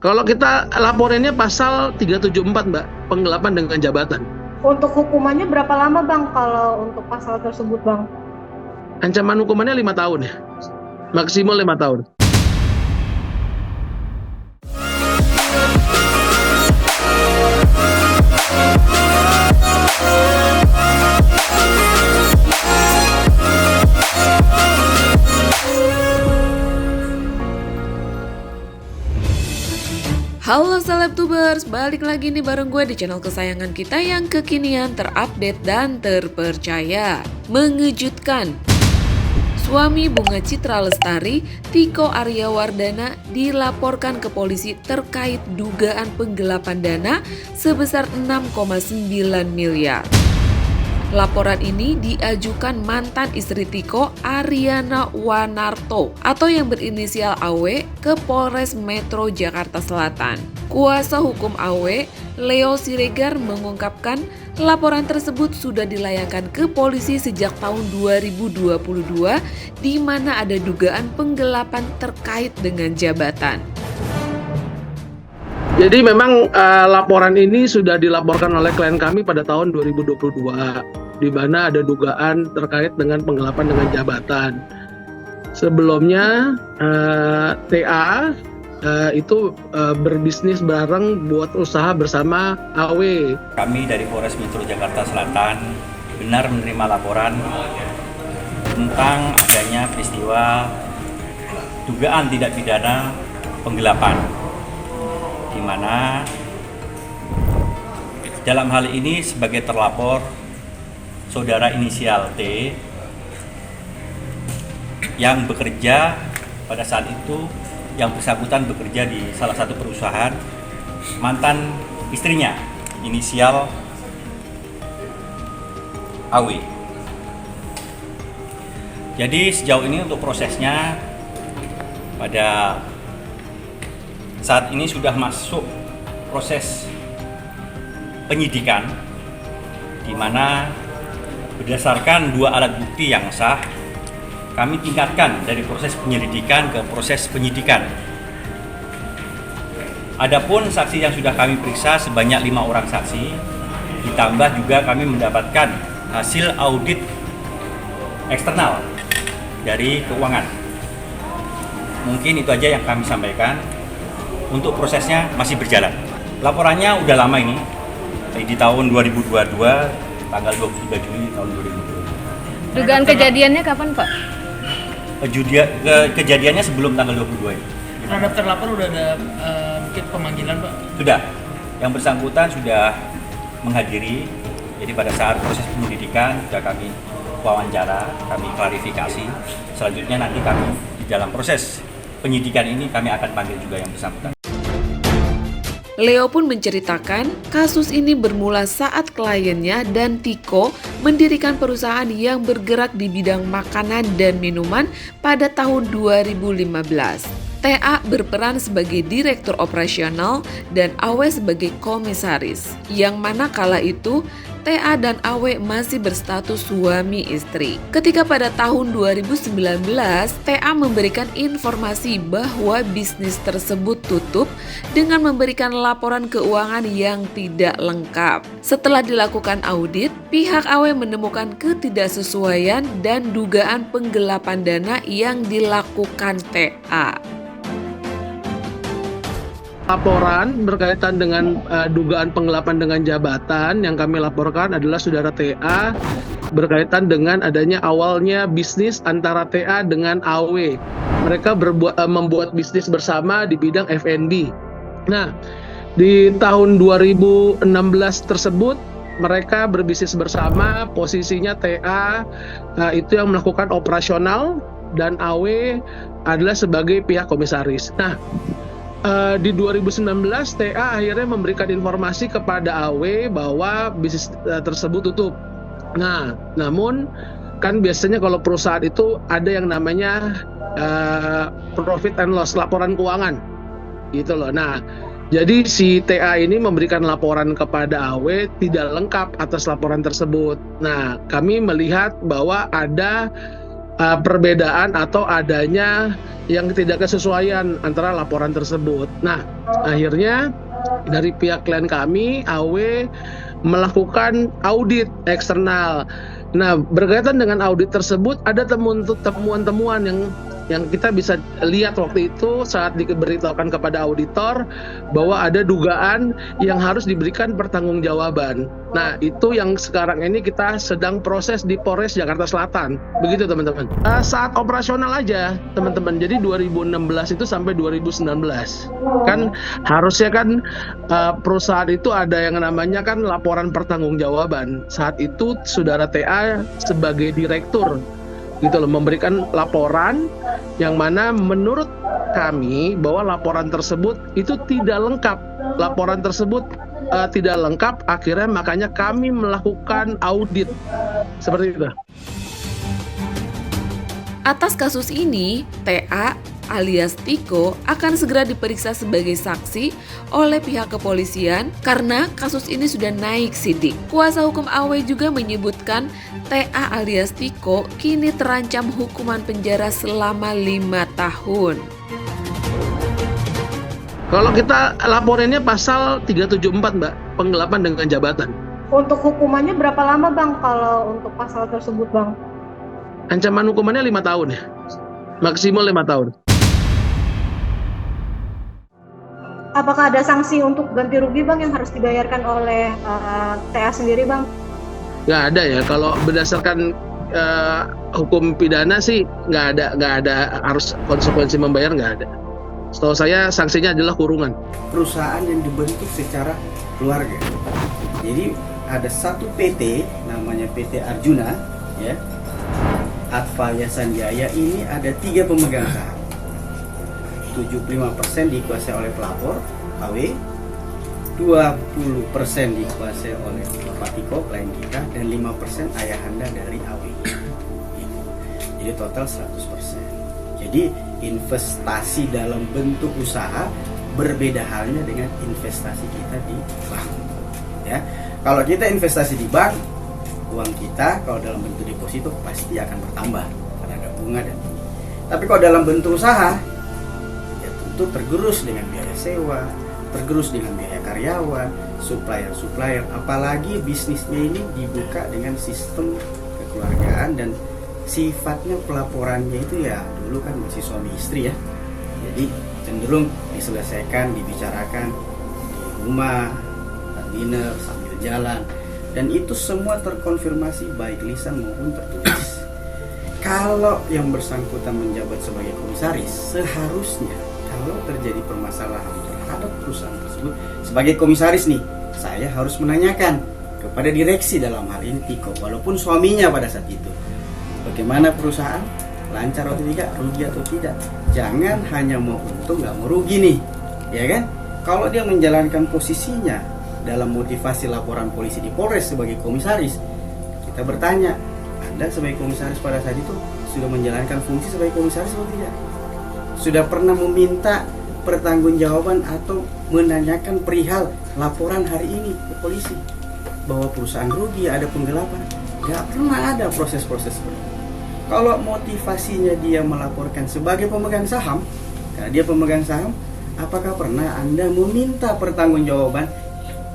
Kalau kita laporannya pasal 374, Mbak, penggelapan dengan jabatan. Untuk hukumannya berapa lama, Bang, kalau untuk pasal tersebut, Bang? Ancaman hukumannya 5 tahun ya, maksimal 5 tahun. Halo Selebtubers, balik lagi nih bareng gue di channel kesayangan kita yang kekinian, terupdate dan terpercaya. Mengejutkan, suami Bunga Citra Lestari, Tiko Aryawardana, dilaporkan ke polisi terkait dugaan penggelapan dana sebesar 6,9 miliar. Laporan ini diajukan mantan istri Tiko, Ariana Wanarto, atau yang berinisial AW, ke Polres Metro Jakarta Selatan. Kuasa hukum AW, Leo Siregar, mengungkapkan laporan tersebut sudah dilayangkan ke polisi sejak tahun 2022, di mana ada dugaan penggelapan terkait dengan jabatan. Jadi memang laporan ini sudah dilaporkan oleh klien kami pada tahun 2022, di mana ada dugaan terkait dengan penggelapan dengan jabatan. Sebelumnya TA itu berbisnis bareng buat usaha bersama AW. Kami dari Polres Metro Jakarta Selatan benar menerima laporan tentang adanya peristiwa dugaan tindak pidana penggelapan, di mana dalam hal ini sebagai terlapor saudara inisial T yang bekerja pada saat itu, yang bersangkutan bekerja di salah satu perusahaan mantan istrinya inisial AW. Jadi sejauh ini untuk prosesnya pada saat ini sudah masuk proses penyidikan, di mana berdasarkan 2 alat bukti yang sah, kami tingkatkan dari proses penyelidikan ke proses penyidikan. Adapun saksi yang sudah kami periksa sebanyak 5 orang saksi, ditambah juga kami mendapatkan hasil audit eksternal dari keuangan. Mungkin itu aja yang kami sampaikan. Untuk prosesnya masih berjalan. Laporannya udah lama ini, di tahun 2022, tanggal 23 Juli tahun 2022. Dugaan kejadiannya kapan, Pak? Kejadiannya sebelum tanggal 22 ini. Terhadap terlapor udah ada mungkin pemanggilan, Pak? Sudah, yang bersangkutan sudah menghadiri. Jadi pada saat proses penyelidikan sudah kami wawancara, kami klarifikasi. Selanjutnya nanti kami di dalam proses penyidikan ini kami akan panggil juga yang bersangkutan. Leo pun menceritakan kasus ini bermula saat kliennya dan Tiko mendirikan perusahaan yang bergerak di bidang makanan dan minuman pada tahun 2015. TA berperan sebagai direktur operasional dan AW sebagai komisaris, yang mana kala itu TA dan AW masih berstatus suami istri. Ketika pada tahun 2019, TA memberikan informasi bahwa bisnis tersebut tutup dengan memberikan laporan keuangan yang tidak lengkap. Setelah dilakukan audit, pihak AW menemukan ketidaksesuaian dan dugaan penggelapan dana yang dilakukan TA. Laporan berkaitan dengan dugaan penggelapan dengan jabatan yang kami laporkan adalah saudara TA berkaitan dengan adanya awalnya bisnis antara TA dengan AW. Mereka membuat bisnis bersama di bidang F&B. Nah, di tahun 2016 tersebut mereka berbisnis bersama, posisinya TA itu yang melakukan operasional dan AW adalah sebagai pihak komisaris. Nah, di 2019 TA akhirnya memberikan informasi kepada AW bahwa bisnis tersebut tutup. Nah, namun kan biasanya kalau perusahaan itu ada yang namanya profit and loss, laporan keuangan gitu loh. Nah, jadi si TA ini memberikan laporan kepada AW tidak lengkap atas laporan tersebut. Nah, kami melihat bahwa ada perbedaan atau adanya yang tidak kesesuaian antara laporan tersebut. Nah, akhirnya dari pihak klien kami, AW, melakukan audit eksternal. Nah, berkaitan dengan audit tersebut ada temuan-temuan yang kita bisa lihat waktu itu saat diberitahukan kepada auditor bahwa ada dugaan yang harus diberikan pertanggungjawaban. Nah, itu yang sekarang ini kita sedang proses di Polres Jakarta Selatan. Begitu teman-teman. Saat operasional aja teman-teman. Jadi 2016 itu sampai 2019. Kan harusnya kan perusahaan itu ada yang namanya kan laporan pertanggungjawaban. Saat itu saudara TA sebagai direktur gitu loh, memberikan laporan yang mana menurut kami bahwa laporan tersebut itu tidak lengkap. Laporan tersebut tidak lengkap, akhirnya makanya kami melakukan audit seperti itu. Atas kasus ini, TA alias Tiko akan segera diperiksa sebagai saksi oleh pihak kepolisian karena kasus ini sudah naik sidik. Kuasa hukum AW juga menyebutkan TA alias Tiko kini terancam hukuman penjara selama 5 tahun. Kalau kita laporannya pasal 374 Mbak, penggelapan dengan jabatan. Untuk hukumannya berapa lama Bang kalau untuk pasal tersebut Bang? Ancaman hukumannya 5 tahun ya, maksimal 5 tahun. Apakah ada sanksi untuk ganti rugi Bang yang harus dibayarkan oleh TA sendiri Bang? Nggak ada ya, kalau berdasarkan hukum pidana sih nggak ada harus konsekuensi membayar, nggak ada. Setahu saya sanksinya adalah kurungan. Perusahaan yang dibentuk secara keluarga. Jadi ada satu PT namanya PT Arjuna, ya. Advaya Sanjaya ini ada 3 pemegang saham. 75% dikuasai oleh pelapor AW, 20% dikuasai oleh Bapak Tiko klien kita, dan 5% ayahanda dari AW. Jadi total 100%. Jadi investasi dalam bentuk usaha berbeda halnya dengan investasi kita di bank. Ya, kalau kita investasi di bank, uang kita kalau dalam bentuk deposito pasti akan bertambah karena ada bunga dan ini. Tapi kalau dalam bentuk usaha, ya tentu tergerus dengan biaya sewa, tergerus dengan biaya karyawan, supplier, apalagi bisnisnya ini dibuka dengan sistem kekeluargaan dan sifatnya pelaporannya itu ya dulu kan masih suami istri ya, jadi cenderung diselesaikan, dibicarakan di rumah, dinner sambil jalan, dan itu semua terkonfirmasi baik lisan maupun tertulis. Kalau yang bersangkutan menjabat sebagai komisaris, seharusnya kalau terjadi permasalahan terhadap perusahaan tersebut, sebagai komisaris nih, saya harus menanyakan kepada direksi, dalam hal ini Tiko, walaupun suaminya pada saat itu, bagaimana perusahaan, lancar atau tidak, rugi atau tidak. Jangan hanya mau untung nggak mau rugi nih, ya kan? Kalau dia menjalankan posisinya dalam motivasi laporan polisi di Polres sebagai komisaris, kita bertanya, Anda sebagai komisaris pada saat itu sudah menjalankan fungsi sebagai komisaris atau tidak? Sudah pernah meminta pertanggungjawaban atau menanyakan perihal laporan hari ini ke polisi bahwa perusahaan rugi, ada penggelapan? Gak pernah ada proses-proses seperti itu. Kalau motivasinya dia melaporkan sebagai pemegang saham, karena dia pemegang saham, apakah pernah Anda meminta pertanggungjawaban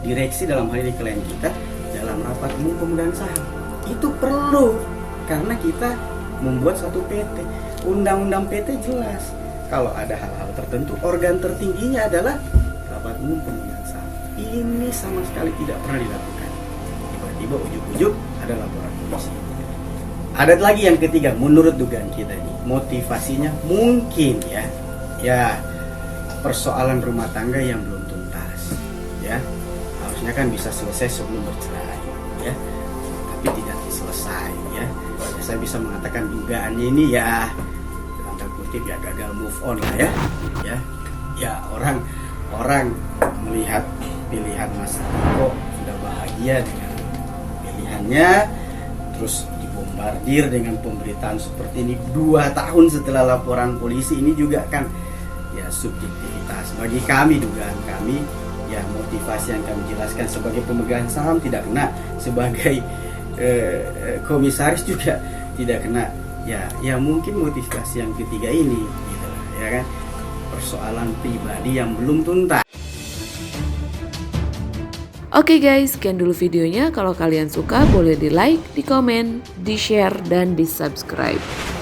direksi, dalam hal ini klien kita, dalam rapat umum pemegang saham? Itu perlu, karena kita membuat satu PT. Undang-undang PT jelas, kalau ada hal-hal tertentu, organ tertingginya adalah rapat umum pemegang saham. Ini sama sekali tidak pernah dilakukan. Tiba-tiba ujuk-ujuk ada laporan polisi. Ada lagi yang ketiga, menurut dugaan kita ini, motivasinya mungkin ya persoalan rumah tangga yang belum tuntas, ya. Harusnya kan bisa selesai sebelum bercerai, ya. Tapi tidak selesai, ya. Saya bisa mengatakan dugaannya ini ya, tanda kutip ya, gagal move on lah ya. Ya orang melihat pilihan Mas Tiko sudah bahagia dengan pilihannya, terus dibombardir dengan pemberitaan seperti ini 2 tahun setelah laporan polisi. Ini juga kan ya subjektivitas bagi kami, dugaan kami ya, motivasi yang kami jelaskan sebagai pemegang saham tidak kena, sebagai komisaris juga tidak kena. ya mungkin motivasi yang ketiga ini gitu lah, ya kan, persoalan pribadi yang belum tuntas. Oke guys, sekian dulu videonya. Kalau kalian suka boleh di like, di komen, di share, dan di subscribe.